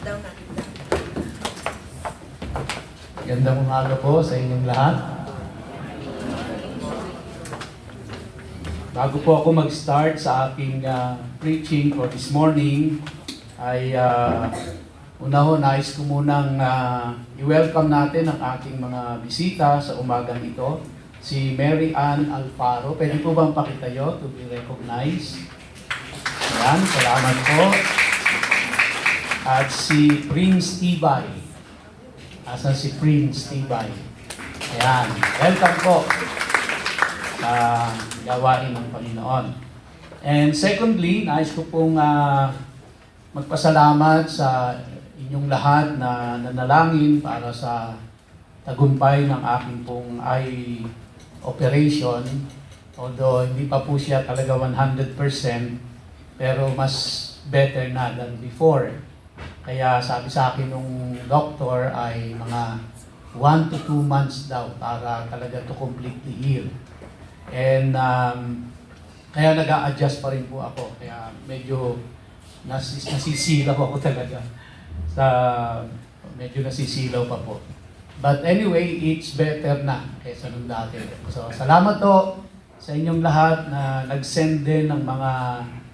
daw natin. Gandang umaga po sa inyong lahat. Bago po ako mag-start sa aking preaching for this morning, ay una nais ko munang i-welcome natin ang ating mga bisita sa umagang ito. Si Mary Ann Alfaro. Pwede po bang pakita nyo to be recognized? Ayan, salamat po. At si Prince Tibay. Asan si Prince Tibay? Ayan, welcome po sa gawain ng Panginoon. And secondly, nais ko pong magpasalamat sa inyong lahat na nanalangin para sa tagumpay ng aking pong eye operation. Although hindi pa po siya talaga 100%, pero mas better na than before. Kaya sabi sa akin nung doctor ay mga 1 to 2 months daw para talaga to completely heal. And kaya nag-a-adjust pa rin po ako. Kaya medyo nasisilaw ako talaga. Medyo nasisilaw pa po. But anyway, it's better na kaysa nung dati. So salamat po sa inyong lahat na nag-send din ng mga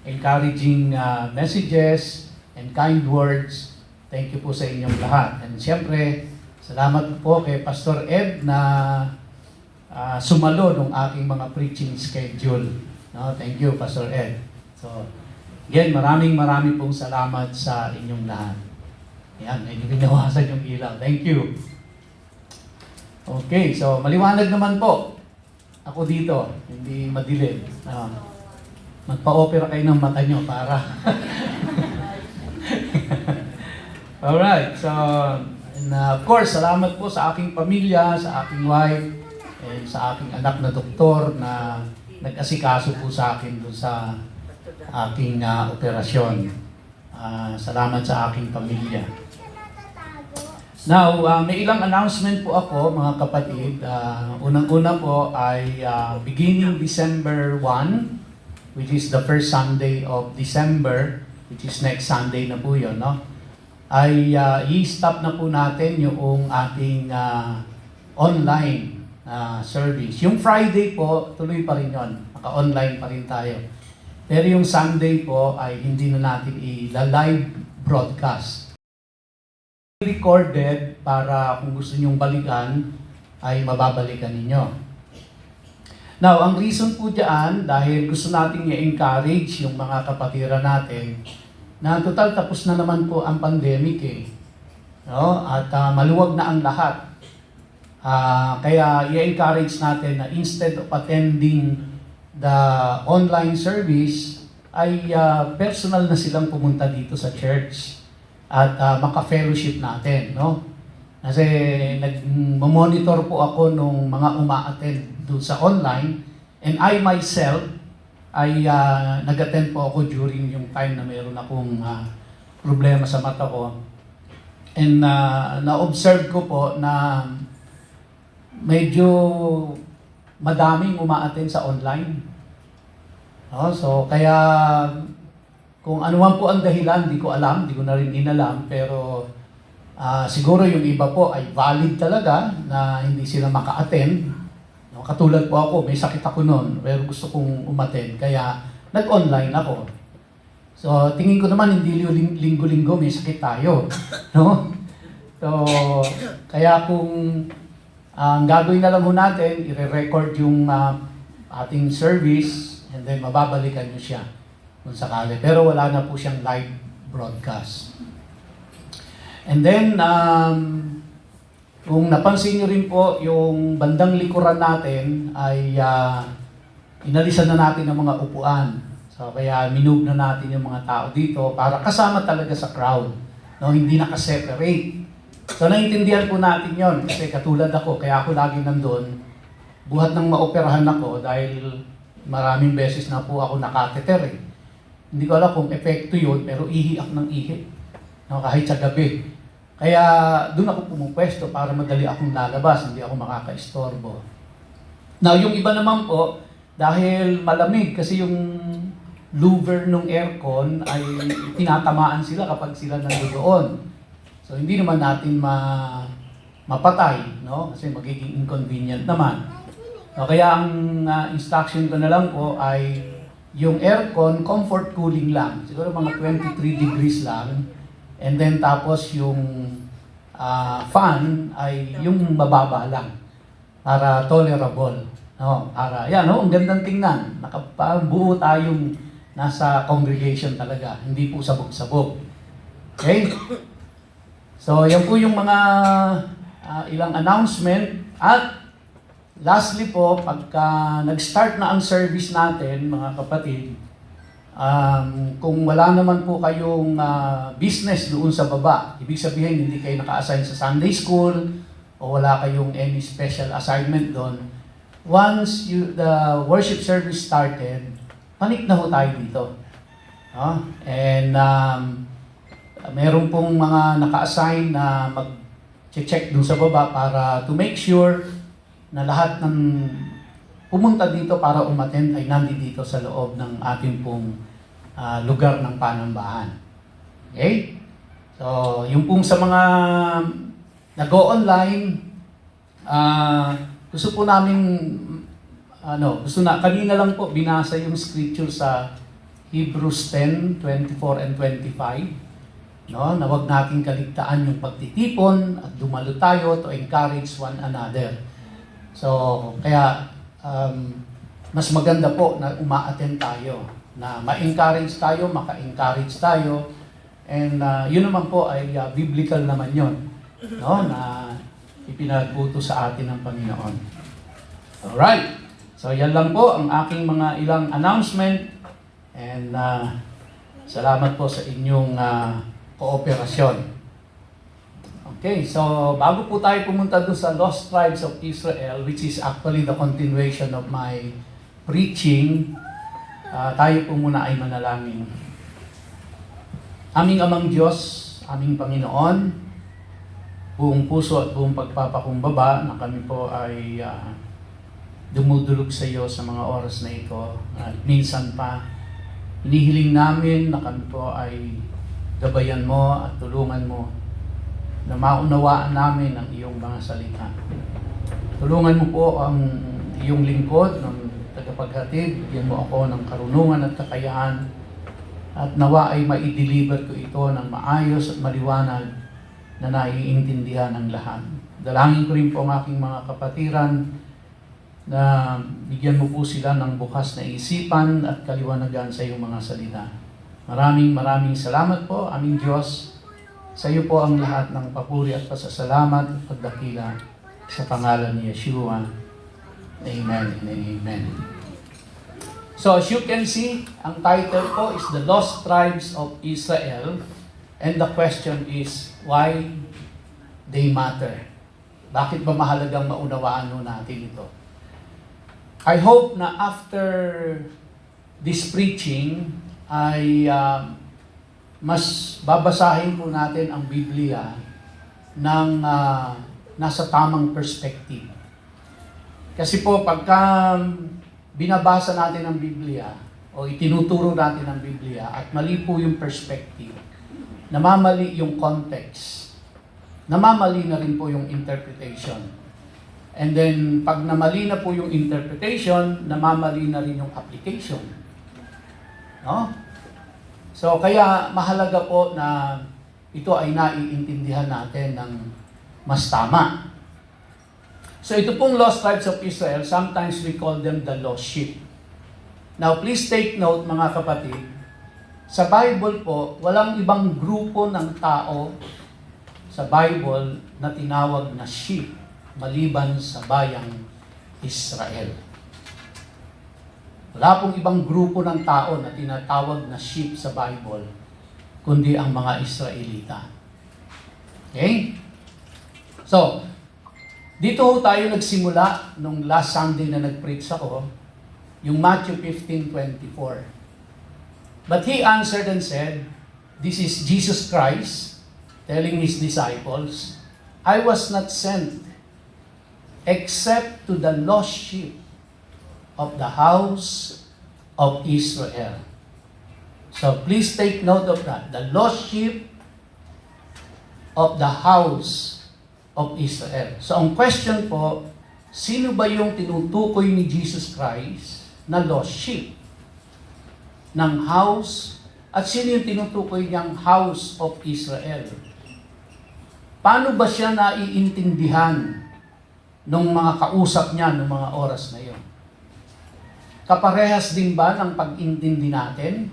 encouraging messages and kind words. Thank you po sa inyong lahat. And siyempre, salamat po kay Pastor Ed na sumalo ng aking mga preaching schedule. No, thank you, Pastor Ed. So, again, maraming pong salamat sa inyong lahat. Yan, medyo binawasan yung ilaw. Thank you. Okay, so maliwanag naman po. Ako dito, hindi madilim. Magpa-opera kayo ng mata nyo para... Alright, so and, of course, salamat po sa aking pamilya, sa aking wife, and sa aking anak na doktor na nag-asikaso po sa akin doon sa aking operasyon. Salamat sa aking pamilya. Now, may ilang announcement po ako, mga kapatid. Unang-una po ay beginning December 1, which is the first Sunday of December, which is next Sunday na po yun, no? Ay i-stop na po natin yung ating online service. Yung Friday po, tuloy pa rin yun. Maka-online pa rin tayo. Pero yung Sunday po ay hindi na natin i-live broadcast. Recorded para kung gusto nyong balikan, ay mababalikan ninyo. Now, ang reason po dyan, dahil gusto natin i-encourage yung mga kapatiran natin, na total tapos na naman po ang pandemic no? At maluwag na ang lahat. Kaya i-encourage natin na instead of attending the online service, ay personal na silang pumunta dito sa church at maka-fellowship natin. No? Kasi nag-monitor po ako nung mga uma-attend doon sa online, and I myself, ay nag-attend po ako during yung time na mayroon akong problema sa mata ko. And na-observe ko po na medyo madaming uma-attend sa online. So kaya kung ano man po ang dahilan, di ko alam, di ko na rin inalam, pero siguro yung iba po ay valid talaga na hindi sila maka-attend. Katulad po ako, may sakit ako noon, pero gusto kong umattend, kaya nag-online ako. So, tingin ko naman, hindi linggo-linggo may sakit tayo. No? So, kaya kung ang gagawin na lang ho natin, i-record yung ating service, and then mababalikan nyo siya kung sakali. Pero wala na po siyang live broadcast. And then, kung napansin nyo rin po, yung bandang likuran natin ay inalisan na natin ang mga upuan. So kaya minove na natin yung mga tao dito para kasama talaga sa crowd. No, hindi naka-separate. So naiintindihan po natin yon kasi katulad ako, kaya ako lagi nandun. Buhat ng maoperahan ako dahil maraming beses na po ako nakateter . Hindi ko alam kung epekto yun, pero ihiak ng ihi. No, kahit sa gabi. Kaya doon ako pumupwesto para madali akong lalabas, hindi ako makaka-istorbo. Now, yung iba naman po, dahil malamig kasi yung louver ng aircon ay tinatamaan sila kapag sila nandoon. So hindi naman natin mapatay, no? Kasi magiging inconvenient naman. So, kaya ang instruction ko na lang po ay yung aircon, comfort cooling lang. Siguro mga 23 degrees lang. And then tapos yung fan ay yung mababa lang para tolerable. No, para yan, no, ang gandang tingnan. Nakabuo tayong nasa congregation talaga, hindi po sabog-sabog. Okay? So, yan po yung mga ilang announcement. At lastly po, pagka nag-start na ang service natin, mga kapatid, kung wala naman po kayong business doon sa baba, ibig sabihin hindi kayo naka-assign sa Sunday school o wala kayong any special assignment doon, once the worship service started, panik na ho tayo dito. And meron pong mga naka-assign na mag-check dun sa baba para to make sure na lahat ng pumunta dito para umattend ay nandito sa loob ng ating pong lugar ng panambahan. Okay? So, yung pong sa mga nag-go online, gusto po namin, kanina lang po binasa yung scripture sa Hebrews 10:24 and 25. No, na wag nating kaligtaan yung pagtitipon at dumalo tayo to encourage one another. So, kaya mas maganda po na uma-attend tayo, na ma-encourage tayo, maka-encourage tayo, and yun naman po ay biblical naman yun, no, na ipinag-uto sa atin ng Panginoon. Alright, so yan lang po ang aking mga ilang announcement, and salamat po sa inyong kooperasyon. Okay, so bago po tayo pumunta doon sa Lost Tribes of Israel, which is actually the continuation of my preaching, tayo po muna ay manalangin. Aming Amang Diyos, aming Panginoon, buong puso at buong pagpapakumbaba na kami po ay dumudulog sa iyo sa mga oras na ito. At minsan pa, hinihiling namin na kami po ay gabayan mo at tulungan mo na maunawaan namin ang iyong mga salita. Tulungan mo po ang iyong lingkod ng tagapaghatid. Bigyan mo ako ng karunungan at kakayahan at nawa ay ma-deliver ko ito ng maayos at maliwanag na naiintindihan ng lahat. Dalangin ko rin po ang aking mga kapatiran na bigyan mo po sila ng bukas na isipan at kaliwanagan sa iyong mga salita. Maraming salamat po, aming Diyos. Sa iyo po ang lahat ng papuri at pasasalamat at pagdakila sa pangalan ni Yeshua. Amen and amen. So as you can see, ang title po is The Lost Tribes of Israel. And the question is, why they matter? Bakit ba mahalagang maunawaan natin ito? I hope na after this preaching ay mas babasahin po natin ang Biblia ng nasa tamang perspective. Kasi po pagka binabasa natin ang Biblia o itinuturo natin ang Biblia at mali po yung perspective, namamali yung context, namamali na rin po yung interpretation. And then, pag namali na po yung interpretation, namamali na rin yung application. No? So, kaya mahalaga po na ito ay naiintindihan natin ng mas tama. So, ito pong Lost Tribes of Israel, sometimes we call them the lost sheep. Now, please take note mga kapatid, sa Bible po, walang ibang grupo ng tao sa Bible na tinawag na sheep maliban sa bayang Israel. Wala pong ibang grupo ng tao na tinatawag na sheep sa Bible, kundi ang mga Israelita. Okay? So, dito tayo nagsimula nung last Sunday na nag-preach ako, yung Matthew 15:24. But he answered and said, this is Jesus Christ telling his disciples, I was not sent except to the lost sheep of the house of Israel. So please take note of that. The lost sheep of the house of Israel. So ang question po, sino ba yung tinutukoy ni Jesus Christ na lost sheep ng house, at sino yung tinutukoy niyang house of Israel? Paano ba siya naiintindihan nung mga kausap niya nung mga oras na yon? Kaparehas din ba ng pag-intindi natin?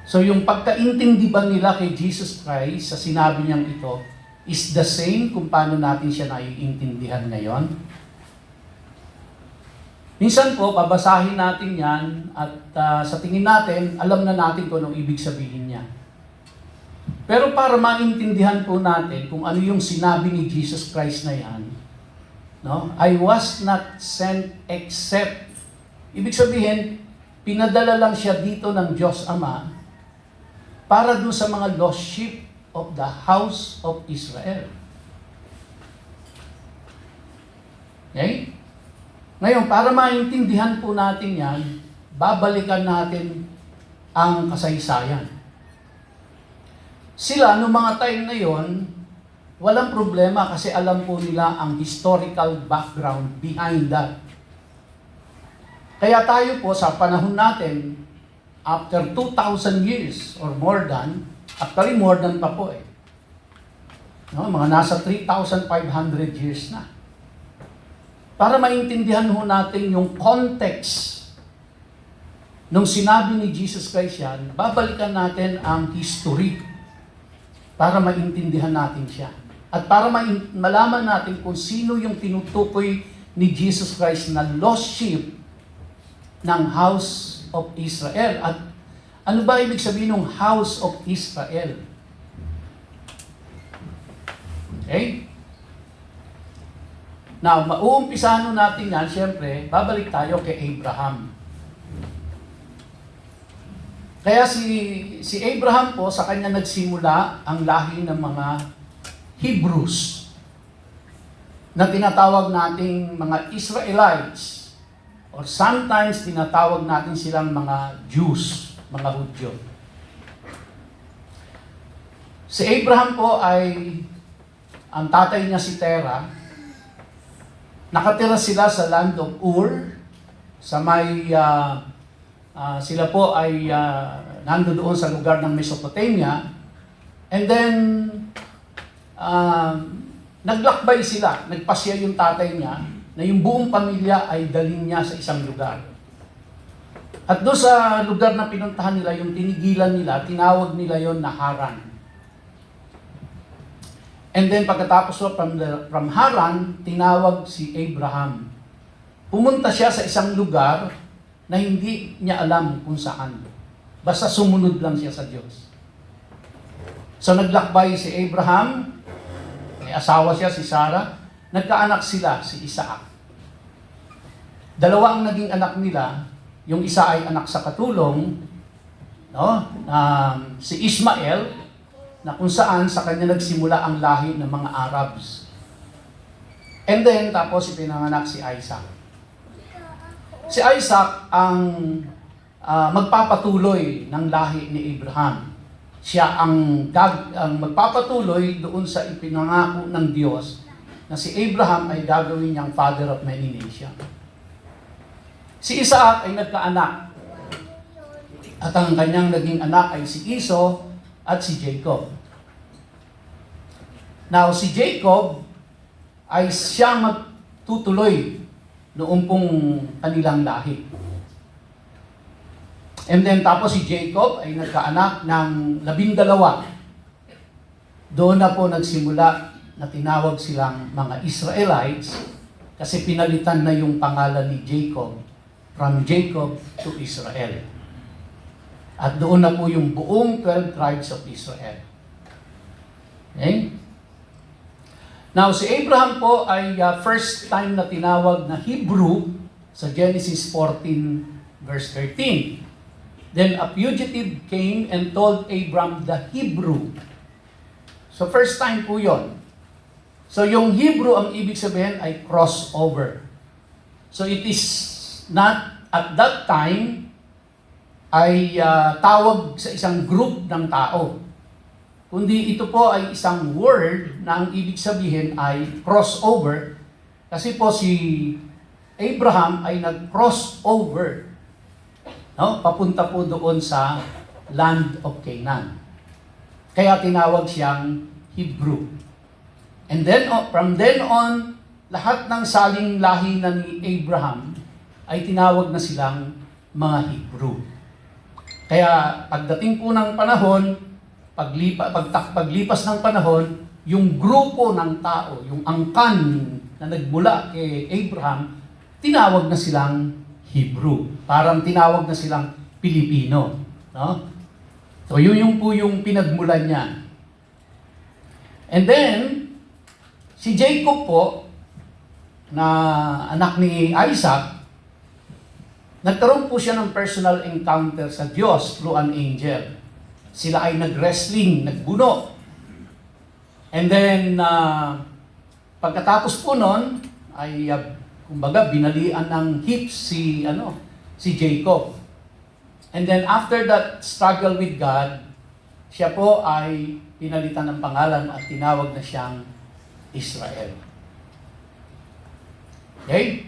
So yung pagkaintindi ba nila kay Jesus Christ sa sinabi niyang ito is the same kung paano natin siya naiintindihan ngayon? Minsan po, babasahin natin yan at sa tingin natin, alam na natin kung anong ibig sabihin niya. Pero para maintindihan po natin kung ano yung sinabi ni Jesus Christ na yan, no? I was not sent except, ibig sabihin, pinadala lang siya dito ng Diyos Ama para doon sa mga lost sheep of the house of Israel. Okay? Ngayon, para maintindihan po natin yan, babalikan natin ang kasaysayan. Sila, noong mga time na yon, walang problema kasi alam po nila ang historical background behind that. Kaya tayo po sa panahon natin, after 2,000 years or more than, actually more than pa po no, mga nasa 3,500 years na. Para maintindihan ho natin yung context nung sinabi ni Jesus Christ yan, babalikan natin ang history para maintindihan natin siya. At para malaman natin kung sino yung tinutukoy ni Jesus Christ na lost sheep ng house of Israel. At ano ba ibig sabihin ng house of Israel? Okay? Now, mauumpisahan natin yan, siyempre, babalik tayo kay Abraham. Kaya si Abraham po, sa kanya nagsimula ang lahi ng mga Hebrews na tinatawag nating mga Israelites or sometimes tinatawag natin silang mga Jews, mga Hudyo. Si Abraham po ay ang tatay niya si Terah. Nakatira sila sa land of Ur, sa may sila po ay nando doon sa lugar ng Mesopotamia. And then naglakbay sila, nagpasya yung tatay niya na yung buong pamilya ay dalhin niya sa isang lugar. At doon sa lugar na pinuntahan nila, yung tinigilan nila, tinawag nila yon na Haran. And then pagkatapos from Haran, tinawag si Abraham. Pumunta siya sa isang lugar na hindi niya alam kung saan. Basta sumunod lang siya sa Diyos. So naglakbay si Abraham, may asawa siya si Sarah, nagkaanak sila si Isaac. Dalawa ang naging anak nila, yung isa ay anak sa katulong, no? Si Ismael, na kung saan sa kanya nagsimula ang lahi ng mga Arabs. And then, tapos ipinanganak si Isaac. Si Isaac ang magpapatuloy ng lahi ni Abraham. Siya ang magpapatuloy doon sa ipinangako ng Diyos na si Abraham ay gagawin niyang father of many nations. Si Isaac ay nagkaanak. At ang kanyang naging anak ay si Esau at si Jacob. Now, si Jacob ay siyang magtutuloy noong pong kanilang lahi. And then, tapos si Jacob ay nagkaanak ng 12. Doon na po nagsimula na tinawag silang mga Israelites kasi pinalitan na yung pangalan ni Jacob from Jacob to Israel. At doon na po yung buong 12 tribes of Israel. Okay? Now, si Abraham po ay first time na tinawag na Hebrew sa Genesis 14 verse 13. Then a fugitive came and told Abram the Hebrew. So first time po yon. So yung Hebrew, ang ibig sabihin ay crossover. So it is not at that time ay tawag sa isang group ng tao. kundi ito po ay isang word na ang ibig sabihin ay crossover. Kasi po si Abraham ay nag-cross over, no? Papunta po doon sa land of Canaan. Kaya tinawag siyang Hebrew. And then, from then on, lahat ng saling lahi na ni Abraham ay tinawag na silang mga Hebrew. Kaya pagdating po ng panahon, paglipas ng panahon, yung grupo ng tao, yung angkan na nagmula kay Abraham, tinawag na silang Hebrew. Parang tinawag na silang Pilipino. No? So yun po yung pinagmulan niya. And then, si Jacob po, na anak ni Isaac, nagkaroon po siya ng personal encounter sa Diyos through an angel. Sila ay nag-wrestling, nagbuno. And then, pagkatapos po nun, ay kumbaga binalian ng hips si Jacob. And then after that struggle with God, siya po ay pinalitan ng pangalan at tinawag na siyang Israel. Okay?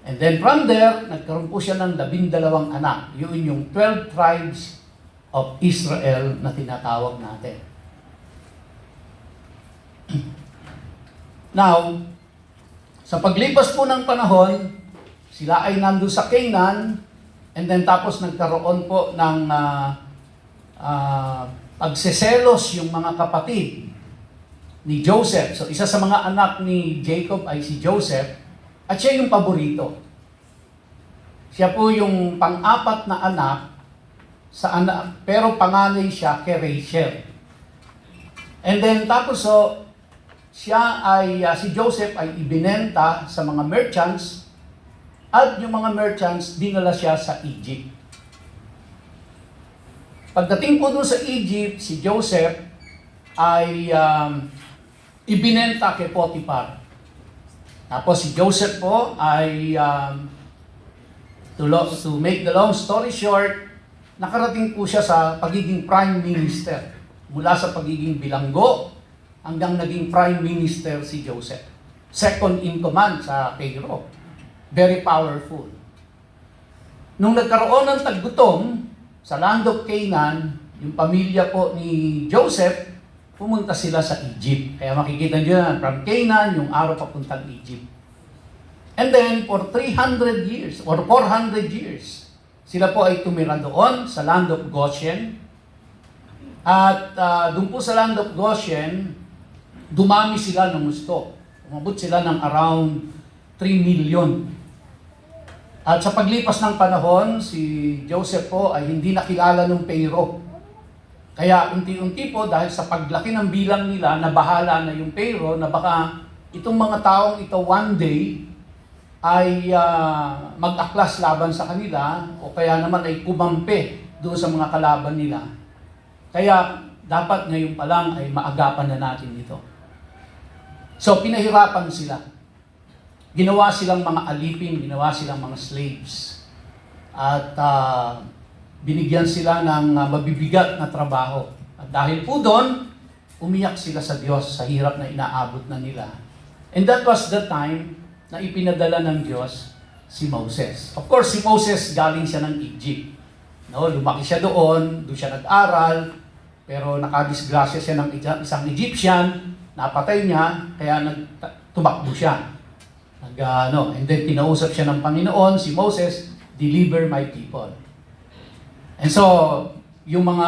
And then from there, nagkaroon po siya ng 12 anak. Yun yung 12 tribes of Israel na tinatawag natin. Now, sa paglipas po ng panahon, sila ay nandun sa Canaan, and then tapos nagkaroon po ng pagseselos yung mga kapatid ni Joseph. So isa sa mga anak ni Jacob ay si Joseph, at siya yung paborito. Siya po yung pang-apat na anak sa anak, pero panganay siya kay Rachel. And then tapos si Joseph ay ibinenta sa mga merchants, at yung mga merchants dinala siya sa Egypt. Pagdating po doon sa Egypt, si Joseph ay ibinenta kay Potiphar. Tapos si Joseph po ay, to make the long story short, nakarating po siya sa pagiging prime minister. Mula sa pagiging bilanggo hanggang naging prime minister si Joseph. Second in command sa Pharaoh. Very powerful. Nung nagkaroon ng taggutom sa land of Canaan, yung pamilya po ni Joseph, pumunta sila sa Egypt. Kaya makikita nyo na, from Canaan, yung araw papuntang Egypt. And then, for 300 years, or 400 years, sila po ay tumira doon sa land of Goshen. At doon po sa land of Goshen, dumami sila ng gusto. Umabot sila ng around 3 million. At sa paglipas ng panahon, si Joseph po ay hindi nakilala ng Pharaoh. Kaya unti-unti po, dahil sa paglaki ng bilang nila, nabahala na yung Pharaoh na baka itong mga taong ito one day ay mag-aklas laban sa kanila o kaya naman ay kumampi doon sa mga kalaban nila. Kaya dapat ngayon pa lang ay maagapan na natin ito. So pinahirapan sila. Ginawa silang mga alipin, ginawa silang mga slaves. At binigyan sila ng mabibigat na trabaho. At dahil po doon, umiyak sila sa Diyos sa hirap na inaabot na nila. And that was the time na ipinadala ng Diyos si Moses. Of course, si Moses galing siya ng Egypt. No, lumaki siya doon siya nag-aral, pero nakadisgrasya siya ng isang Egyptian, napatay niya, kaya tumakbo siya. And then kinausap siya ng Panginoon, si Moses, deliver my people. And so, yung mga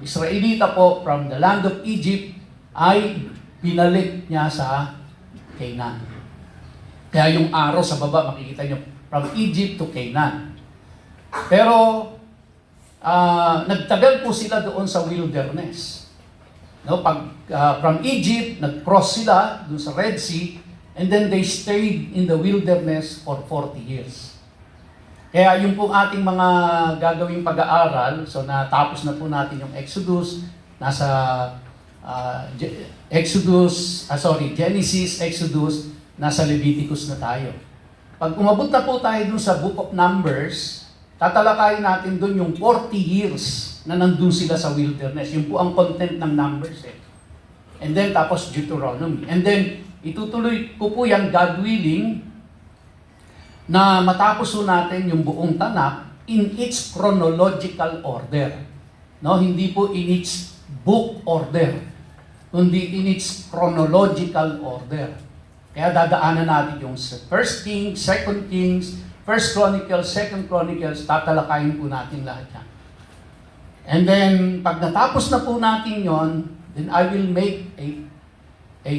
Israelita po from the land of Egypt ay binalik niya sa Canaan. Kaya yung araw sa baba, makikita nyo, from Egypt to Canaan. Pero, nagtagal po sila doon sa wilderness. No, from Egypt, nag-cross sila doon sa Red Sea, and then they stayed in the wilderness for 40 years. Kaya yung pong ating mga gagawing pag-aaral, so natapos na po natin yung Exodus, nasa Genesis, Exodus, nasa Leviticus na tayo. Pag umabot na po tayo dun sa Book of Numbers, tatalakayin natin dun yung 40 years na nandun sila sa wilderness. Yun po ang content ng Numbers eh. And then tapos Deuteronomy. And then itutuloy ko po yan, God willing, na matapos po natin yung buong Tanakh in its chronological order. No, hindi po in its book order, kundi in its chronological order. Kaya dadaanan natin yung First Kings, Second Kings, First Chronicles, Second Chronicles, tatalakayin po natin lahat yan. And then, pag natapos na po natin yon, then I will make a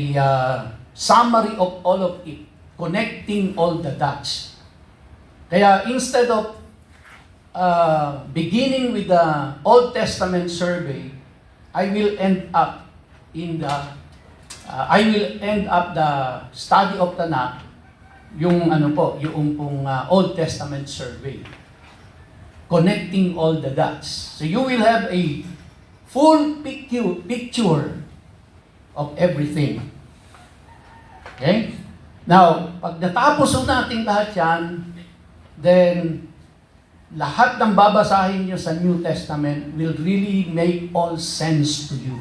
summary of all of it, connecting all the dots. Kaya instead of beginning with the Old Testament survey, I will end up the study of Tanakh, yung Old Testament survey, connecting all the dots. So you will have a full picture of everything. Okay? Now, pag natapos natin lahat yan, then lahat ng babasahin nyo sa New Testament will really make all sense to you.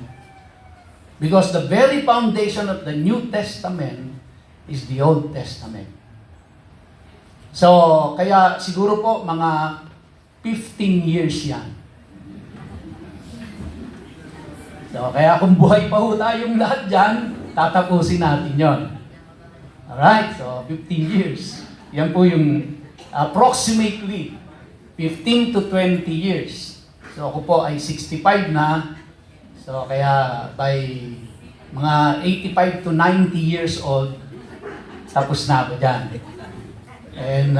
Because the very foundation of the New Testament is the Old Testament. So, kaya siguro po mga 15 years yan. So, kaya kung buhay pa ho tayong lahat dyan, tatapusin natin yon. Alright, so 15 years. Yan po yung approximately 15 to 20 years. So, ako po ay 65 na. So, kaya by mga 85 to 90 years old, tapos na ako dyan. And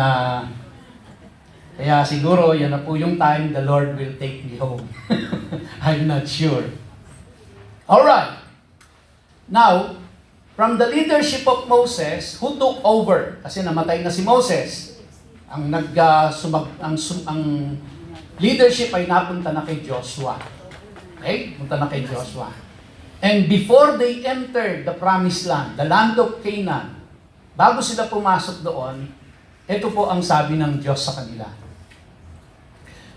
kaya siguro, yan na po yung time the Lord will take me home. I'm not sure. Alright. Now, from the leadership of Moses, who took over? Kasi namatay na si Moses. Ang leadership ay napunta na kay Joshua. Okay? Punta na kay Joshua. And before they entered the promised land, the land of Canaan, bago sila pumasok doon, ito po ang sabi ng Diyos sa kanila.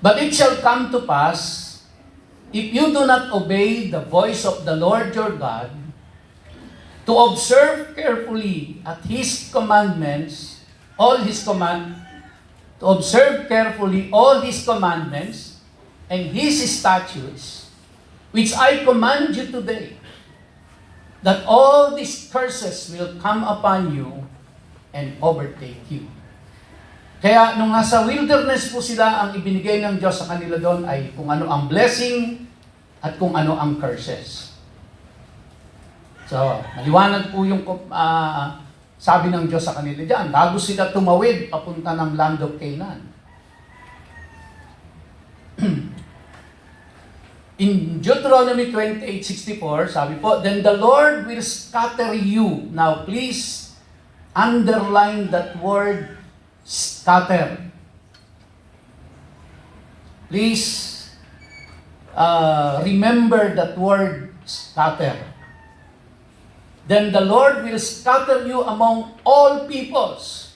But it shall come to pass, if you do not obey the voice of the Lord your God, to observe carefully at His commandments, to observe carefully all His commandments and His statutes, which I command you today, that all these curses will come upon you and overtake you. Kaya nung nasa wilderness po sila, ang ibinigay ng Diyos sa kanila doon ay kung ano ang blessing at kung ano ang curses. So, maliwanag po yung sabi ng Diyos sa kanila dyan, bago sila tumawid papunta ng land of Canaan. In Deuteronomy 28:64, sabi po, then the Lord will scatter you. Now, please underline that word, scatter. Please remember that word, scatter. Then the Lord will scatter you among all peoples,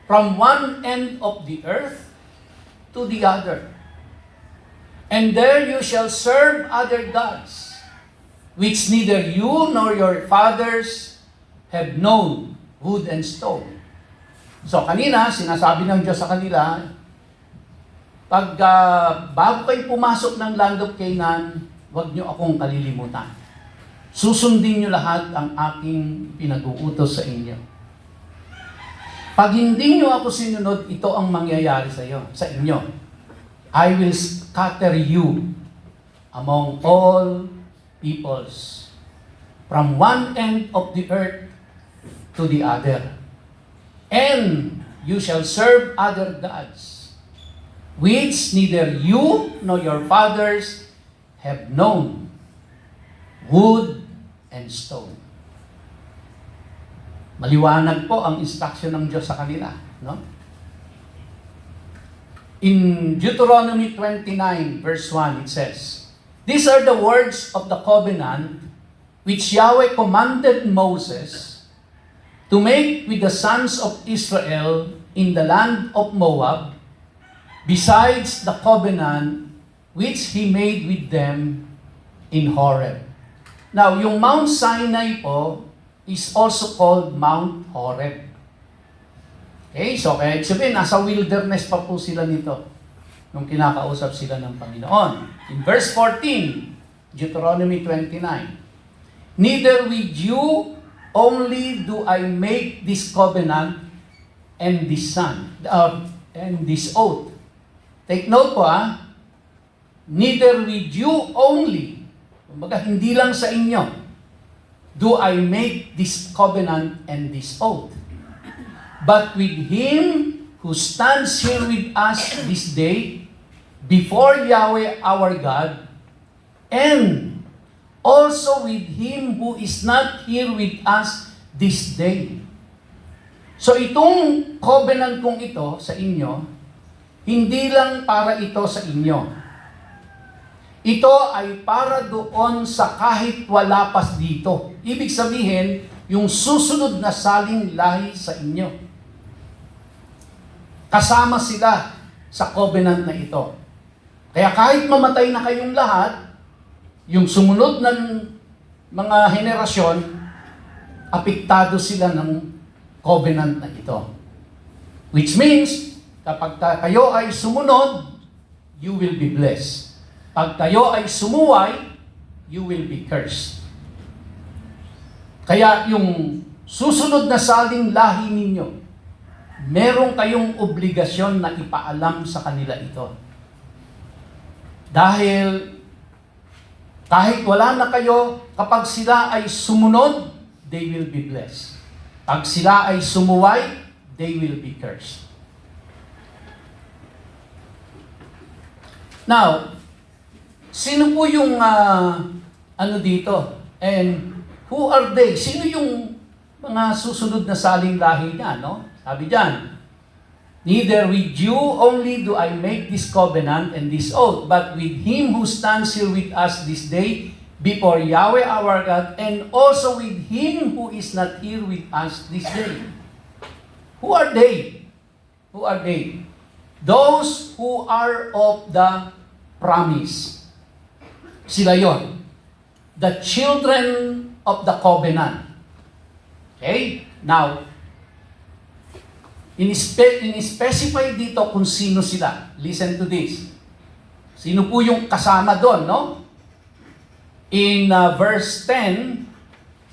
from one end of the earth to the other. And there you shall serve other gods, which neither you nor your fathers have known, wood and stone. So kanina, sinasabi ng Diyos sa kanila, pag bago kayo pumasok ng land of Canaan, huwag niyo akong kalilimutan. Susundin niyo lahat ang aking pinag-uutos sa inyo. Pag hindi niyo ako sinunod, ito ang mangyayari sa inyo. I will scatter you among all peoples, from one end of the earth to the other. And you shall serve other gods, which neither you nor your fathers have known, wood and stone. Maliwanag po ang instruction ng Diyos sa kanila, no? In Deuteronomy 29, verse 1, it says, these are the words of the covenant which Yahweh commanded Moses to make with the sons of Israel in the land of Moab, besides the covenant which He made with them in Horeb. Now, yung Mount Sinai po is also called Mount Horeb. Okay, so kaya sabihin, nasa wilderness pa po sila nito nung kinakausap sila ng Panginoon. In verse 14, Deuteronomy 29, neither with you only do I make this covenant and this and this oath. Take note po neither with you only, kumbaga hindi lang sa inyo, do I make this covenant and this oath, but with him who stands here with us this day before Yahweh our God, and also with him who is not here with us this day. So itong covenant kong ito sa inyo, hindi lang para ito sa inyo. Ito ay para doon sa kahit wala pa dito. Ibig sabihin, yung susunod na saling lahi sa inyo. Kasama sila sa covenant na ito. Kaya kahit mamatay na kayong lahat, yung sumunod ng mga henerasyon, apektado sila ng covenant na ito. Which means, kapag kayo ay sumunod, you will be blessed. Pag kayo ay sumuway, you will be cursed. Kaya yung susunod na saling lahi ninyo, meron kayong obligasyon na ipaalam sa kanila ito. Dahil kahit wala na kayo, kapag sila ay sumunod, they will be blessed. Pag sila ay sumuway, they will be cursed. Now, sino po yung dito? And who are they? Sino yung mga susunod na saling lahi niya, no? Sabi diyan, neither with you only do I make this covenant and this oath, but with him who stands here with us this day before Yahweh our God, and also with him who is not here with us this day. Who are they? Who are they? Those who are of the promise. Sila yon. The children of the covenant. Okay? Now, in-specify dito kung sino sila. Listen to this. Sino po yung kasama doon, no? In verse 10,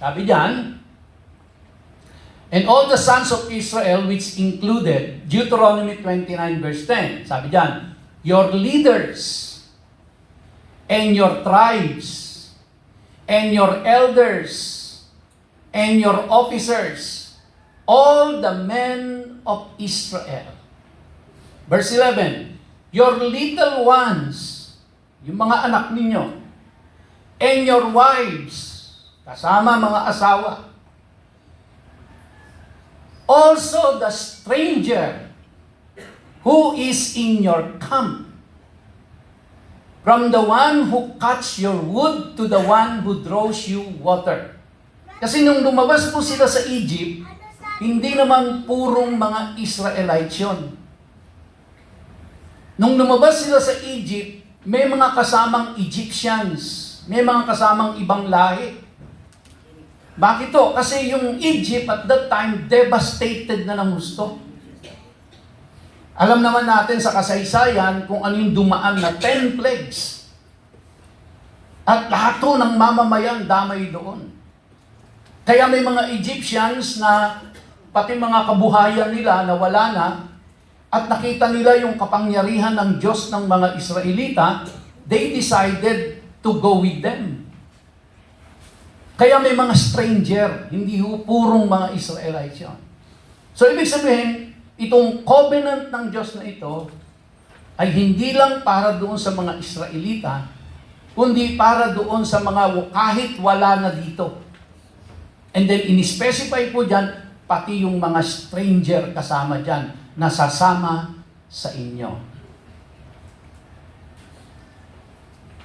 sabi diyan, and all the sons of Israel, which included Deuteronomy 29 verse 10, sabi diyan, your leaders and your tribes and your elders and your officers, all the men of Israel. Verse 11, your little ones, yung mga anak ninyo, and your wives, kasama mga asawa, also the stranger who is in your camp, from the one who cuts your wood to the one who draws you water. Kasi nung lumabas po sila sa Egypt, hindi naman purong mga Israelites yun. Nung lumabas sila sa Egypt, may mga kasamang Egyptians, may mga kasamang ibang lahi. Bakit to? Kasi yung Egypt at that time, devastated na ng gusto. Alam naman natin sa kasaysayan kung ano yung dumaan na 10 plagues. At lahat to ng mamamayan damay doon. Kaya may mga Egyptians na pati mga kabuhayan nila na wala na, at nakita nila yung kapangyarihan ng Diyos ng mga Israelita, they decided to go with them. Kaya may mga stranger, hindi purong mga Israelites yun. So ibig sabihin, itong covenant ng Diyos na ito ay hindi lang para doon sa mga Israelita, kundi para doon sa mga kahit wala na dito. And then in-specify po dyan, pati yung mga stranger kasama dyan, na sasama sa inyo.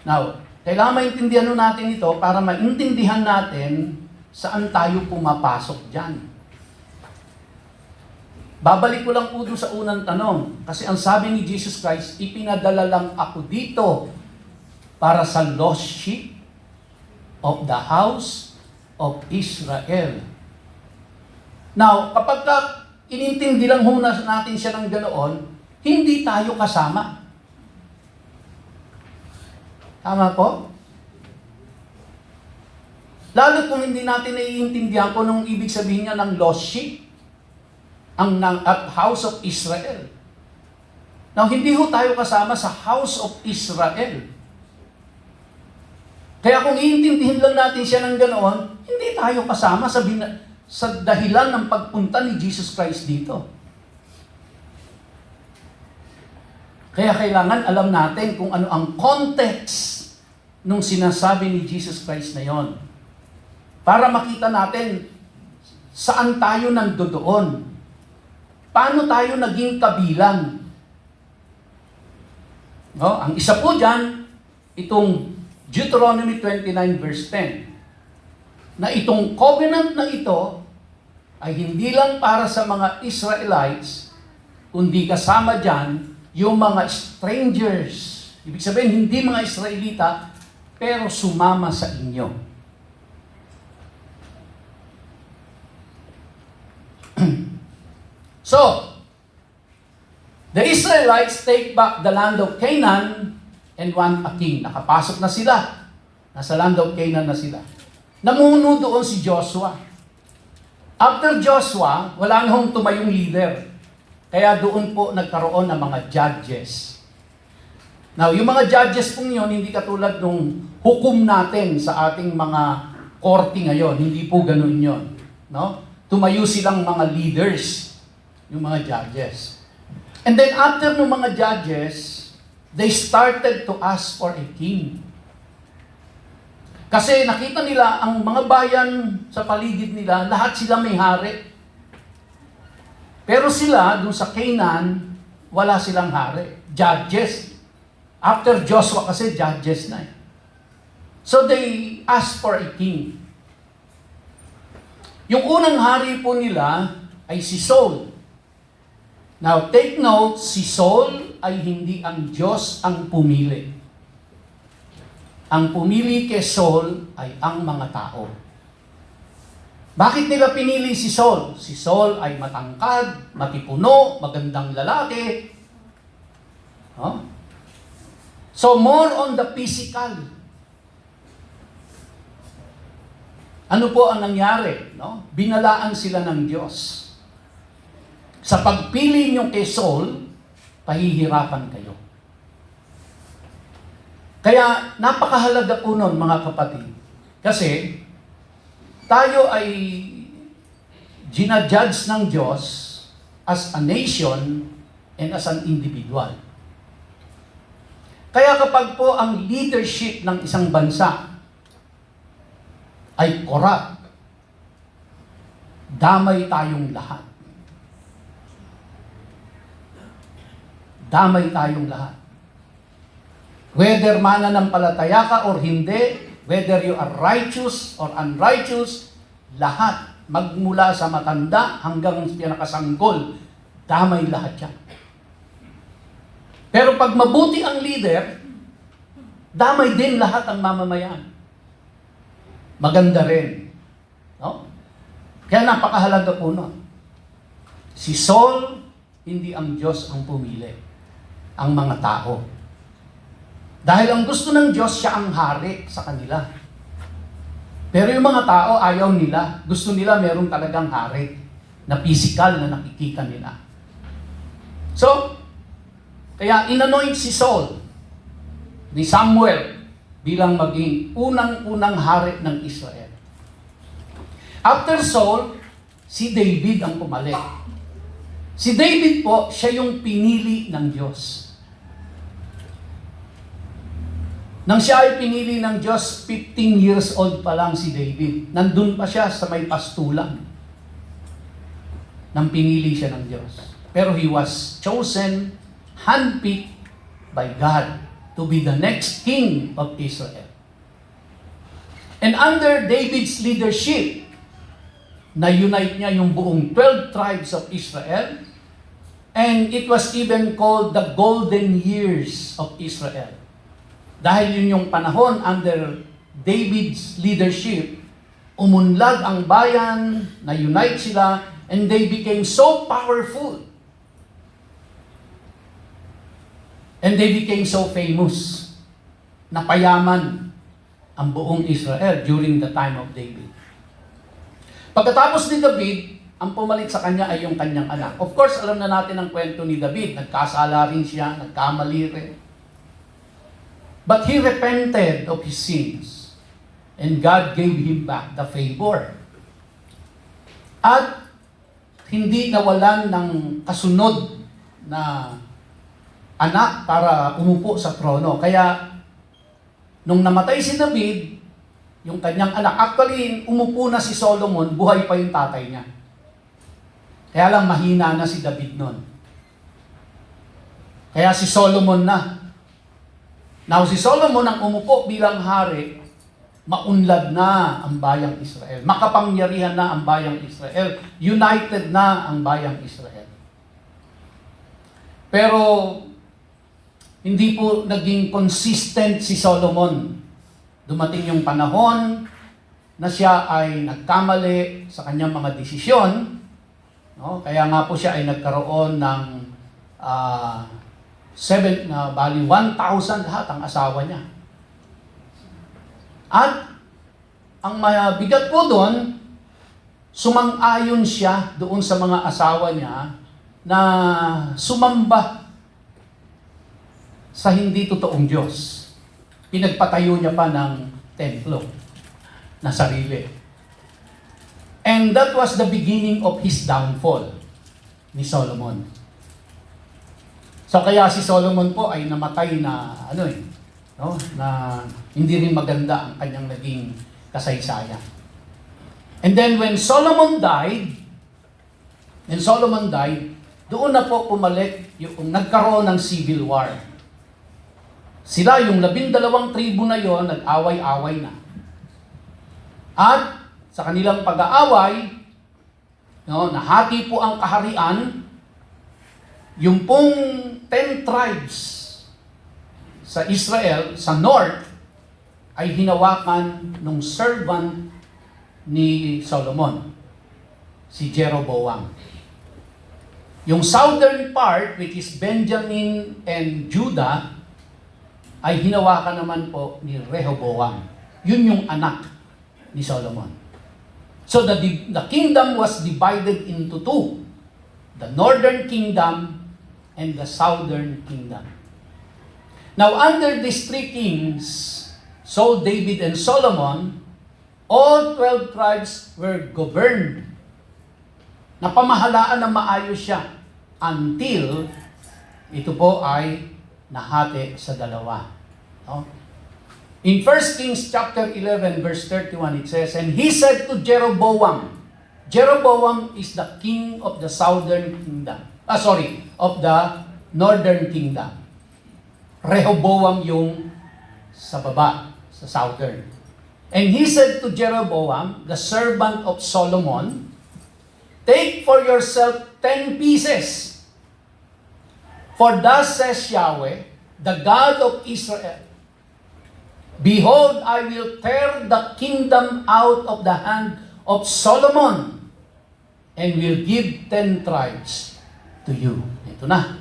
Now, kailangan maintindihan natin ito para maintindihan natin saan tayo pumapasok dyan. Babalik ko lang po doon sa unang tanong. Kasi ang sabi ni Jesus Christ, ipinadala lang ako dito para sa lost sheep of the house of Israel. Now, kapag inintindi lang muna natin siya ng ganoon, hindi tayo kasama. Tama po? Lalo kung hindi natin naiintindihan kung anong ibig sabihin niya ng lost sheep, at house of Israel. Now, hindi ho tayo kasama sa house of Israel. Kaya kung iintindihin lang natin siya ng ganoon, hindi tayo kasama sa dahilan ng pagpunta ni Jesus Christ dito. Kaya kailangan alam natin kung ano ang context nung sinasabi ni Jesus Christ na yon. Para makita natin saan tayo nandoon. Paano tayo naging kabilang? No? Ang isa po dyan, itong Deuteronomy 29 verse 10, na itong covenant na ito ay hindi lang para sa mga Israelites, kundi kasama dyan yung mga strangers. Ibig sabihin, hindi mga Israelita, pero sumama sa inyo. So, the Israelites take back the land of Canaan and want a king. Nakapasok na sila. Nasa land of Canaan na sila. Namuno doon si Joshua. After Joshua, wala nang tumayong leader. Kaya doon po nagkaroon ng mga judges. Now, yung mga judges pong yun, hindi katulad nung hukom natin sa ating mga korte ngayon. Hindi po ganun yun. No? Tumayo silang mga leaders, yung mga judges. And then after ng mga judges, they started to ask for a king. Kasi nakita nila ang mga bayan sa paligid nila, lahat sila may hari. Pero sila, dun sa Canaan, wala silang hari. Judges. After Joshua kasi, judges na. So they asked for a king. Yung unang hari po nila ay si Saul. Now, take note, si Saul ay hindi ang Diyos ang pumili. Ang pumili kay Saul ay ang mga tao. Bakit nila pinili si Saul? Si Saul ay matangkad, matipuno, magandang lalaki. Huh? So, more on the physical. Ano po ang nangyari? No? Binalaan sila ng Diyos. Sa pagpili niyo kay Saul, pahihirapan kayo. Kaya napakahalaga po nun, mga kapatid. Kasi tayo ay ginajudge ng Diyos as a nation and as an individual. Kaya kapag po ang leadership ng isang bansa ay corrupt, damay tayong lahat. Damay tayong lahat. Whether mananampalataya ka or hindi, whether you are righteous or unrighteous, lahat, magmula sa matanda hanggang pinakasanggol, damay lahat yan. Pero pag mabuti ang leader, damay din lahat ang mamamayan. Maganda rin. No? Kaya napakahalaga po nun. Si Saul, hindi ang Diyos ang pumili. Ang mga tao. Dahil ang gusto ng Diyos, siya ang hari sa kanila. Pero yung mga tao, ayaw nila. Gusto nila meron talagang hari na physical na nakikita nila. So, kaya inanoint si Saul ni Samuel bilang maging unang-unang hari ng Israel. After Saul, si David ang pumalit. Si David po, siya yung pinili ng Diyos. Nang siya ay pinili ng Diyos, 15 years old pa lang si David. Nandun pa siya sa may pastulan nang pinili siya ng Diyos. Pero he was chosen, handpicked by God to be the next king of Israel. And under David's leadership, na-unite niya yung buong 12 tribes of Israel, and it was even called the golden years of Israel. Dahil yun yung panahon under David's leadership, umunlad ang bayan, na-unite sila, and they became so powerful. And they became so famous. Napayaman ang buong Israel during the time of David. Pagkatapos ni David, ang pumalit sa kanya ay yung kanyang anak. Of course, alam na natin ang kwento ni David. Nagkasala rin siya, nagkamali rin. But he repented of his sins. And God gave him back the favor. At hindi nawalan ng kasunod na anak para umupo sa trono. Kaya, nung namatay si David, yung kanyang anak, actually, umupo na si Solomon, buhay pa yung tatay niya. Kaya lang mahina na si David nun. Kaya si Solomon na. Now, si Solomon ang umupo bilang hari, maunlad na ang bayang Israel. Makapangyarihan na ang bayang Israel. United na ang bayang Israel. Pero, hindi po naging consistent si Solomon. Dumating yung panahon na siya ay nagkamali sa kanyang mga desisyon. No? Kaya nga po siya ay nagkaroon ng 1,000 lahat ang asawa niya. At ang mabigat po doon, sumang-ayon siya doon sa mga asawa niya na sumamba sa hindi totoong Diyos. Pinagpatayo niya pa ng templo na sarili. And that was the beginning of his downfall ni Solomon. So kaya si Solomon po ay namatay na na hindi rin maganda ang kanyang naging kasaysayan. And then when Solomon died, doon na po pumalik yung nagkaroon ng civil war. Sila, yung 12 tribo na yon, nag-away-away na. At sa kanilang pag-aaway, nahati po ang kaharian, yung pong 10 tribes sa Israel, sa north, ay hinawakan ng servant ni Solomon, si Jeroboam. Yung southern part, which is Benjamin and Judah, ay hinawakan naman po ni Rehoboam. Yun yung anak ni Solomon. So the kingdom was divided into two. The northern kingdom and the southern kingdom. Now under these three kings, Saul, David, and Solomon, all 12 tribes were governed. Napamahalaan na maayos siya until ito po ay nahati sa dalawa. No? In 1 Kings chapter 11 verse 31 it says, and he said to Jeroboam, Jeroboam is the king of the southern kingdom. Of the northern kingdom. Rehoboam yung sa baba, sa southern. And he said to Jeroboam, the servant of Solomon, take for yourself 10 pieces. For thus says Yahweh, the God of Israel, behold, I will tear the kingdom out of the hand of Solomon and will give 10 tribes to you. Ito na.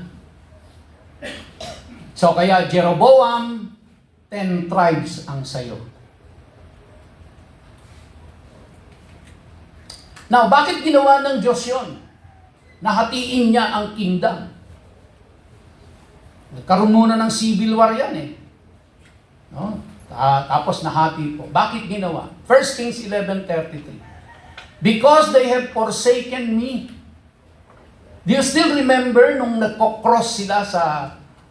So kaya Jeroboam, 10 tribes ang sayo. Now, bakit ginawa ng Diyos yun? Nahatiin niya ang kingdom. Nagkaroon muna ng civil war yan eh. No? Tapos nahati po. Bakit ginawa? 1 Kings 11:33. Because they have forsaken me. Do you still remember nung nagko-cross sila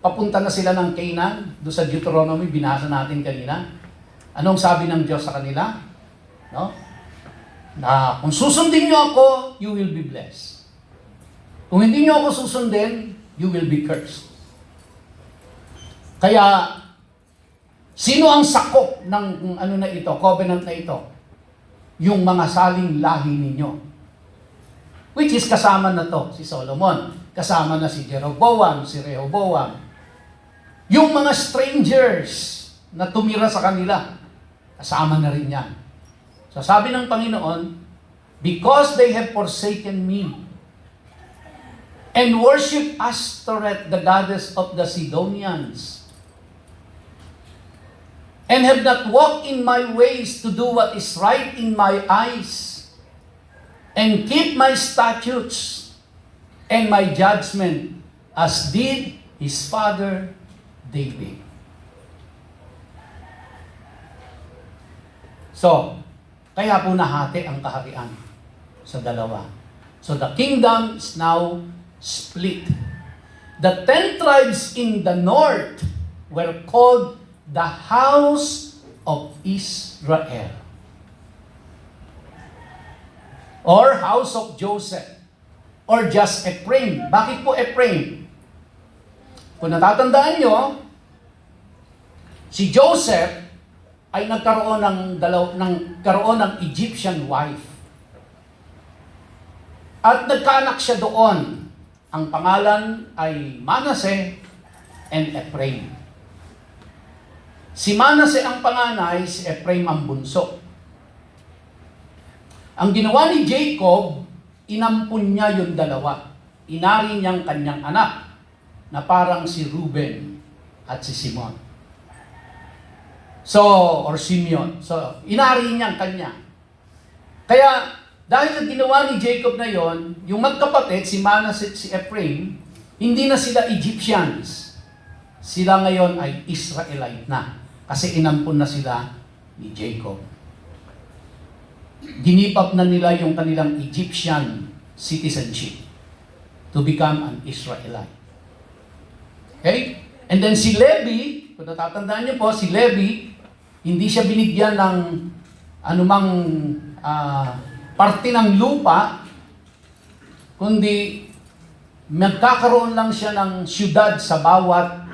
papunta na sila ng Canaan? Doon sa Deuteronomy, binasa natin kanina. Anong sabi ng Diyos sa kanila? No? Na kung susundin niyo ako, you will be blessed. Kung hindi niyo ako susundin, you will be cursed. Kaya, sino ang sakop ng covenant na ito? Yung mga saling lahi ninyo. Which is kasama na to, si Solomon. Kasama na si Jeroboam, si Rehoboam. Yung mga strangers na tumira sa kanila. Kasama na rin yan. So sabi ng Panginoon, because they have forsaken me and worship Ashtoreth, the goddess of the Sidonians, and have not walked in my ways to do what is right in my eyes, and keep my statutes and my judgment, as did his father David. So, kaya po nahati ang kaharian sa dalawa. So the kingdom is now split. The 10 tribes in the north were called the house of Israel, or house of Joseph, or just Ephraim. Bakit po Ephraim? Kung natatandaan nyo, si Joseph ay nagkaroon ng Egyptian wife. At nagkaanak siya doon. Ang pangalan ay Manasseh and Ephraim. Si Manasseh ang panganay, si Ephraim ang bunso. Ang ginawa ni Jacob, inampun niya yung dalawa. Inari niyang kanyang anak na parang si Reuben at si Simon. Or Simeon. So, inari niyang kanya. Kaya, dahil sa ginawa ni Jacob na yon, yung magkapatid, si Manasseh at si Ephraim, hindi na sila Egyptians. Sila ngayon ay Israelite na. Kasi inampun na sila ni Jacob. Ginipap na nila yung kanilang Egyptian citizenship to become an Israelite. Okay? And then si Levi, kung natatandaan niyo po, si Levi, hindi siya binigyan ng anumang parte ng lupa, kundi magkakaroon lang siya ng syudad sa bawat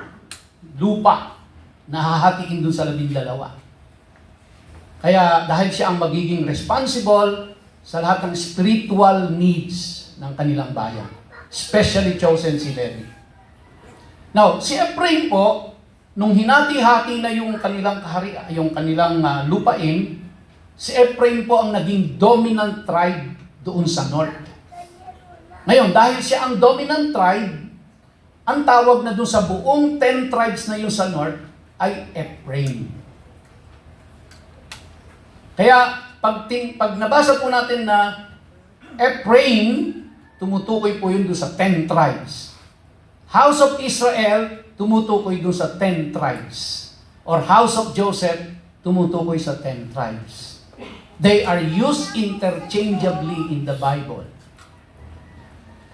lupa na hahatiin dun sa 12. Kaya dahil siya ang magiging responsible sa lahat ng spiritual needs ng kanilang bayan. Specially chosen si Levi. Now, si Ephraim po, nung hinati-hati na yung kanilang lupain, si Ephraim po ang naging dominant tribe doon sa north. Ngayon, dahil siya ang dominant tribe, ang tawag na doon sa buong 10 tribes na yun sa north ay Ephraim. Kaya, pag nabasa po natin na Ephraim, tumutukoy po yun doon sa 10 tribes. House of Israel, tumutukoy doon sa 10 tribes. Or House of Joseph, tumutukoy sa 10 tribes. They are used interchangeably in the Bible.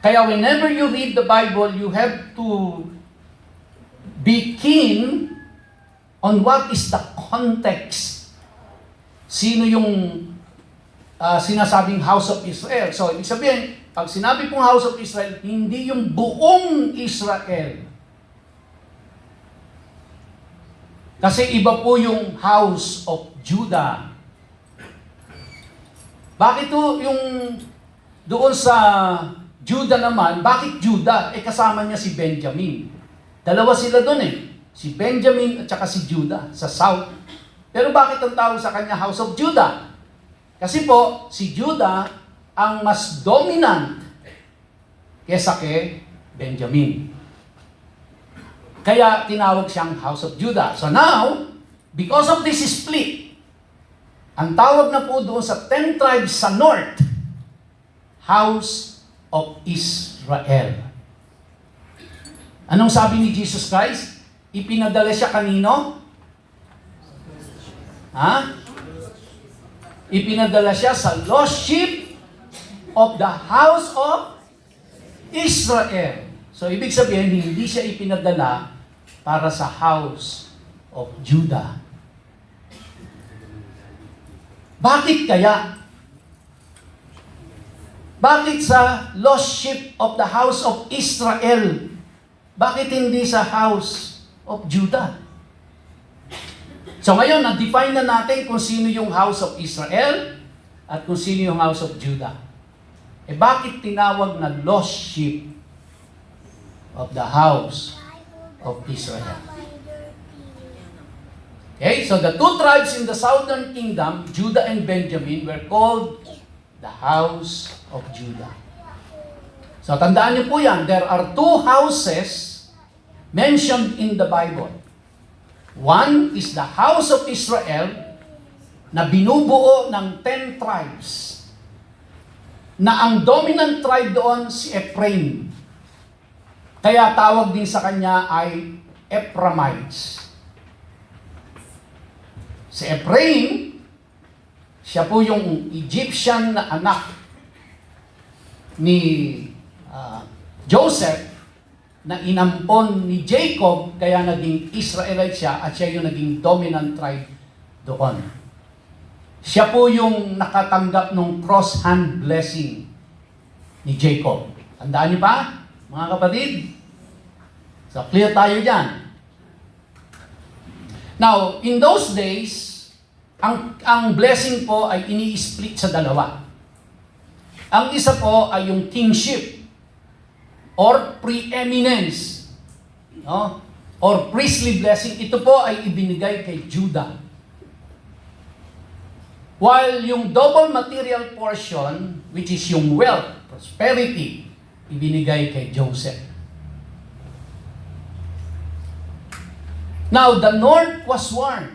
Kaya whenever you read the Bible, you have to be keen on what is the context. Sino yung sinasabing House of Israel. So, ibig sabihin, pag sinabi pong House of Israel, hindi yung buong Israel. Kasi iba po yung House of Judah. Bakit to yung doon sa Judah naman, bakit Judah? Kasama niya si Benjamin. Dalawa sila doon si Benjamin at saka si Judah sa south. Pero bakit ang tawag sa kanya House of Judah? Kasi po, si Judah ang mas dominant kesa kay Benjamin. Kaya tinawag siyang House of Judah. So now, because of this split, ang tawag na po doon sa 10 tribes sa north, House of Israel. Anong sabi ni Jesus Christ? Ipinadala siya kanino? Ipinadala siya sa lost sheep of the house of Israel. So, ibig sabihin, hindi siya ipinadala para sa house of Judah. Bakit kaya? Bakit sa lost sheep of the house of Israel? Bakit hindi sa house of Judah? So ngayon, na-define na natin kung sino yung house of Israel at kung sino yung house of Judah. Bakit tinawag na lost sheep of the house of Israel? Okay, so the two tribes in the southern kingdom, Judah and Benjamin, were called the house of Judah. So tandaan niyo po yan, there are two houses mentioned in the Bible. One is the house of Israel na binubuo ng 10 tribes na ang dominant tribe doon si Ephraim. Kaya tawag din sa kanya ay Ephraimites. Si Ephraim, siya po yung Egyptian na anak ni Joseph na inampon ni Jacob, kaya naging Israelite siya at siya yung naging dominant tribe doon. Siya po yung nakatanggap ng cross-hand blessing ni Jacob. Tandaan niyo pa, mga kapatid? So, clear tayo dyan. Now, in those days, ang blessing po ay ini-split sa dalawa. Ang isa po ay yung kingship or preeminence, no? Or priestly blessing. Ito po ay ibinigay kay Judah. While yung double material portion, which is yung wealth, prosperity, ibinigay kay Joseph. Now, the north was warned,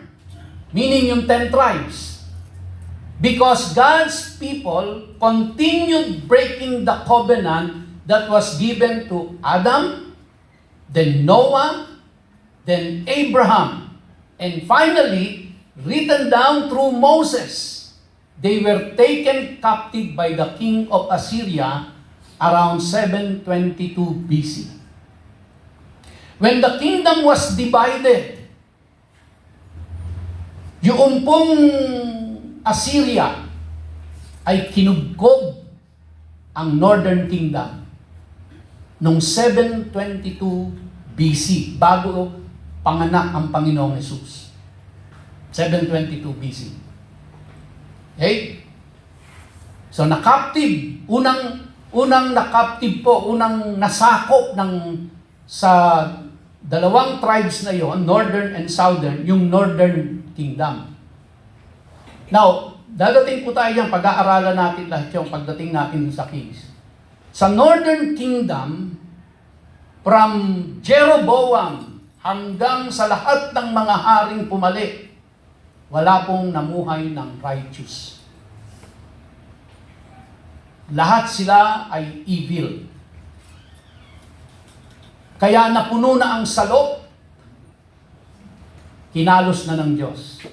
meaning yung 10 tribes, because God's people continued breaking the covenant that was given to Adam, then Noah, then Abraham, and finally, written down through Moses. They were taken captive by the king of Assyria around 722 BC. When the kingdom was divided, yung pong Assyria ay kinugkob ang northern kingdom noong 722 BC, bago panganak ang Panginoong Hesus. 722 BC. Okay? So, na-captive. Unang na-captive po, unang nasakop sa dalawang tribes na yon, northern and southern, yung northern kingdom. Now, dadating po tayo yan, pag-aaralan natin lahat yung pagdating natin sa Kings. Sa northern kingdom, from Jeroboam hanggang sa lahat ng mga haring pumali, wala pong namuhay ng righteous. Lahat sila ay evil. Kaya napuno na ang salop, kinalos na ng Diyos.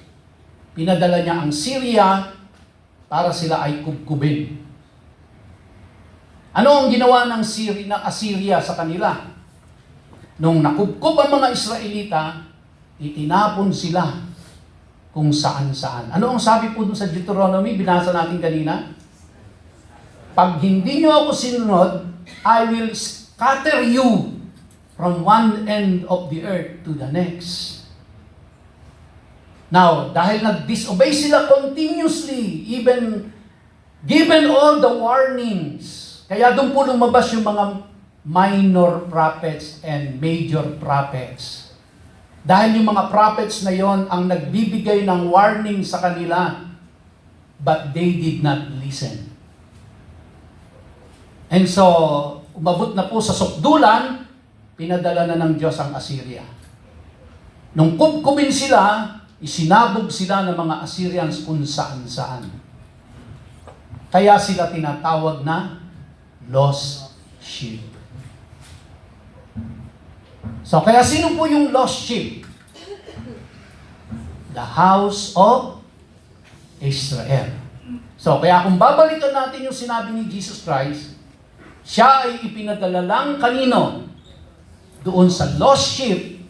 Pinadala niya ang Syria para sila ay kubkubin. Ano ang ginawa ng Assyria sa kanila? Nung nakubkob ang mga Israelita, itinapon sila kung saan-saan. Ano ang sabi po dun sa Deuteronomy, binasa natin kanina? Pag hindi nyo ako sinunod, I will scatter you from one end of the earth to the next. Now, dahil nag-disobey sila continuously, even given all the warnings, kaya doon po lumabas yung mga minor prophets and major prophets. Dahil yung mga prophets na yon ang nagbibigay ng warning sa kanila, but they did not listen. And so, umabot na po sa sukdulan, pinadala na ng Diyos ang Assyria. Nung kubkubin sila, isinabog sila ng mga Assyrians kung saan-saan. Kaya sila tinatawag na lost sheep. So, kaya sino po yung lost sheep? The house of Israel. So, kaya kung babalikan natin yung sinabi ni Jesus Christ, siya ay ipinadala lang kanino? Doon sa lost sheep,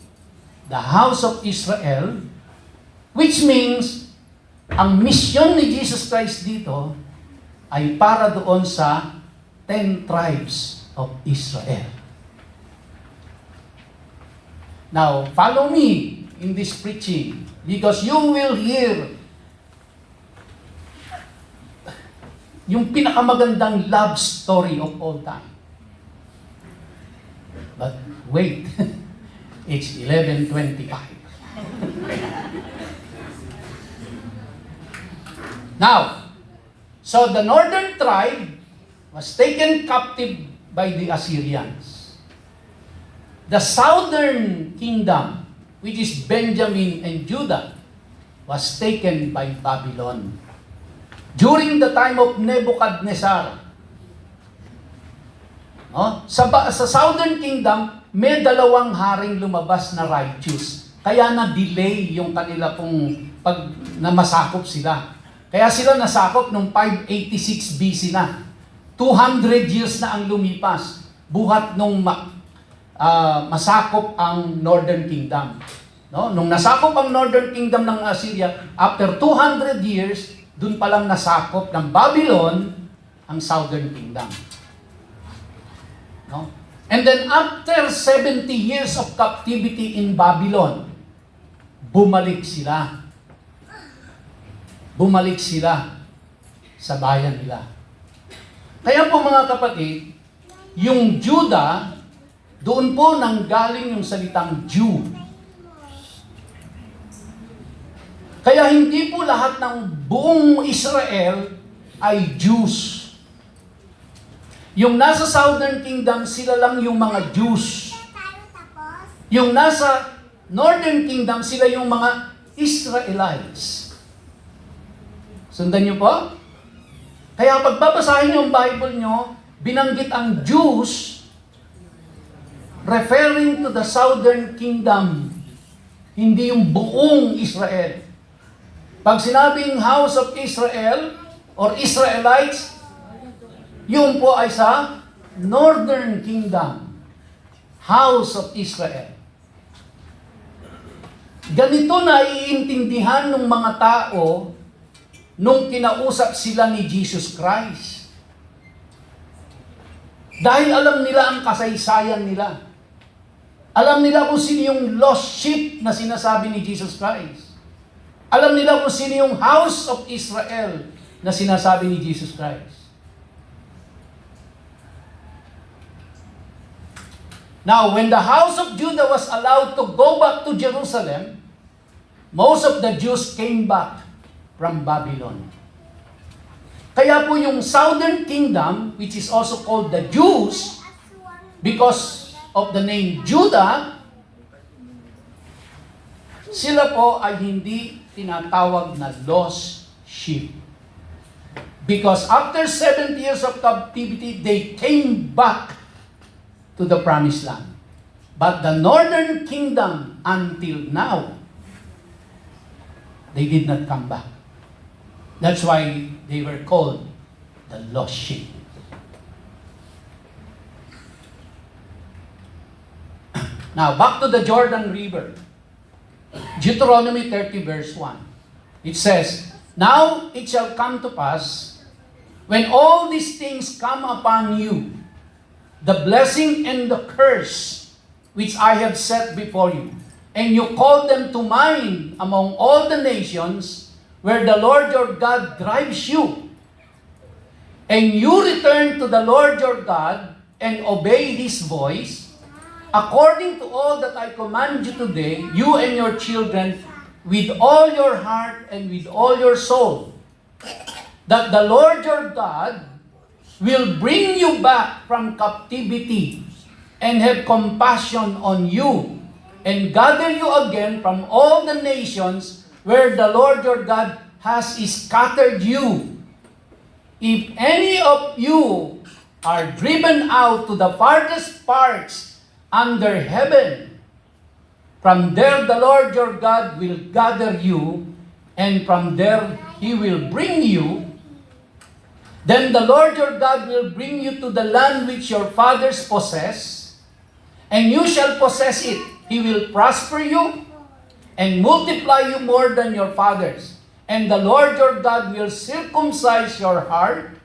the house of Israel, which means, ang misyon ni Jesus Christ dito ay para doon sa 10 tribes of Israel. Now, follow me in this preaching because you will hear yung pinakamagandang love story of all time. But wait, it's 11:25. Now, so the northern tribe was taken captive by the Assyrians. The southern kingdom, which is Benjamin and Judah, was taken by Babylon. During the time of Nebuchadnezzar, sa southern kingdom, may dalawang haring lumabas na righteous. Kaya na-delay yung kanila pong na masakop sila. Kaya sila nasakop nung 586 BC na. 200 years na ang lumipas. Buhat nung masakop ang Northern Kingdom. No? Nung nasakop ang Northern Kingdom ng Assyria, after 200 years, dun palang nasakop ng Babylon ang Southern Kingdom. No? And then after 70 years of captivity in Babylon, bumalik sila. Bumalik sila sa bayan nila. Kaya po mga kapatid, yung Judah, doon po nanggaling yung salitang Jew. Kaya hindi po lahat ng buong Israel ay Jews. Yung nasa Southern Kingdom, sila lang yung mga Jews. Yung nasa Northern Kingdom, sila yung mga Israelites. Sundan niyo po? Kaya pagbabasahin niyo ang Bible niyo, binanggit ang Jews referring to the Southern Kingdom, hindi yung buong Israel. Pag sinabing House of Israel or Israelites, yun po ay sa Northern Kingdom, House of Israel. Ganito na iintindihan ng mga tao nung kinausap sila ni Jesus Christ. Dahil alam nila ang kasaysayan nila. Alam nila kung sino yung lost sheep na sinasabi ni Jesus Christ. Alam nila kung sino yung house of Israel na sinasabi ni Jesus Christ. Now, when the house of Judah was allowed to go back to Jerusalem, most of the Jews came back from Babylon. Kaya po yung Southern Kingdom, which is also called the Jews, because of the name Judah, sila po ay hindi tinatawag na lost sheep. Because after 70 years of captivity, they came back to the promised land. But the Northern Kingdom, until now, they did not come back. That's why they were called the lost sheep. Now, back to the Jordan River. Deuteronomy 30 verse 1. It says, "Now it shall come to pass, when all these things come upon you, the blessing and the curse which I have set before you, and you call them to mind among all the nations where the Lord your God drives you, and you return to the Lord your God and obey His voice, according to all that I command you today, you and your children, with all your heart and with all your soul, that the Lord your God will bring you back from captivity and have compassion on you, and gather you again from all the nations where the Lord your God has scattered you. If any of you are driven out to the farthest parts under heaven, from there the Lord your God will gather you, and from there He will bring you. Then the Lord your God will bring you to the land which your fathers possess, and you shall possess it. He will prosper you and multiply you more than your fathers. And the Lord your God will circumcise your heart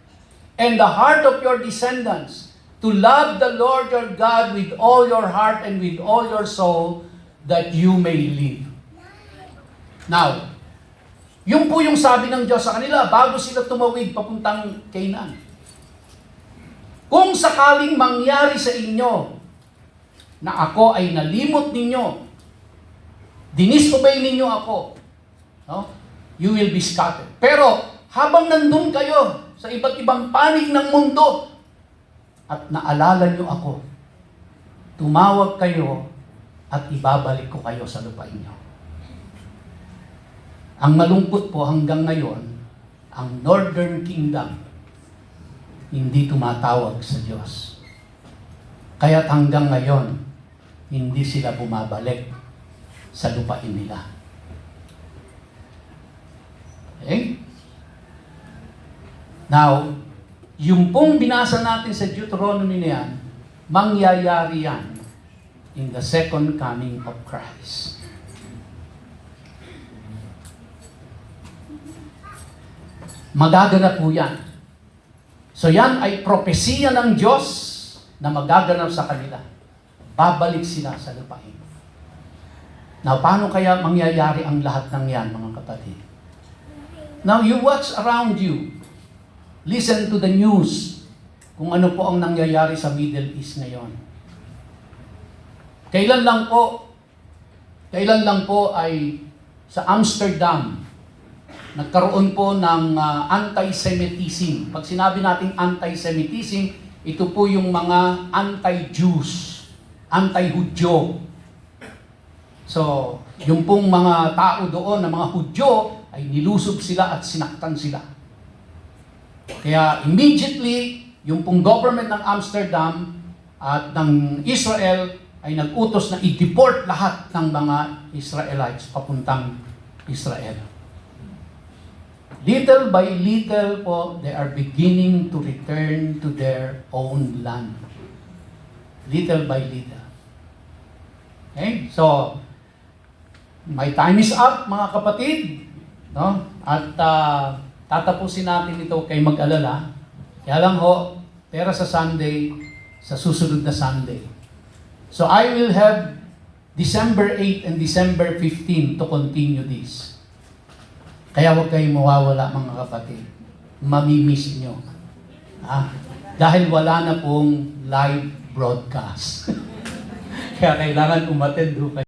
and the heart of your descendants, to love the Lord your God with all your heart and with all your soul, that you may live." Now, yun po yung sabi ng Diyos sa kanila bago sila tumawid papuntang Canaan. Kung sakaling mangyari sa inyo na ako ay nalimot ninyo, dinisobey ninyo ako, no? You will be scattered. Pero habang nandun kayo sa iba't ibang panig ng mundo at naalala nyo ako, tumawag kayo at ibabalik ko kayo sa lupain nyo. Ang malungkot po hanggang ngayon, ang Northern Kingdom hindi tumatawag sa Diyos. Kaya't hanggang ngayon, hindi sila bumabalik sa lupain nila. Okay? Now, yung pong binasa natin sa Deuteronomy na yan, mangyayari yan in the second coming of Christ. Magaganap po yan. So yan ay propesiya ng Diyos na magaganap sa kanila. Babalik sila sa lupain. Now, paano kaya mangyayari ang lahat ng yan, mga kapatid? Now, you watch around you. Listen to the news kung ano po ang nangyayari sa Middle East ngayon. Kailan lang po ay sa Amsterdam, nagkaroon po ng anti-Semitism. Pag sinabi natin anti-Semitism, ito po yung mga anti-Jews, anti-Hudyo. So, yung pong mga tao doon na mga Hudyo ay nilusob sila at sinaktan sila. Kaya immediately, yung pong government ng Amsterdam at ng Israel ay nag-utos na i-deport lahat ng mga Israelites papuntang Israel. Little by little po, they are beginning to return to their own land. Little by little. Okay? So, my time is up, mga kapatid. No? At tatapusin natin ito kay mag-alala. Kaya lang ho, pera sa Sunday, sa susunod na Sunday. So I will have December 8 and December 15 to continue this. Kaya huwag kayong mawawala, mga kapatid. Mamimiss nyo. Dahil wala na pong live broadcast. Kaya kailangan umattend ho kayo.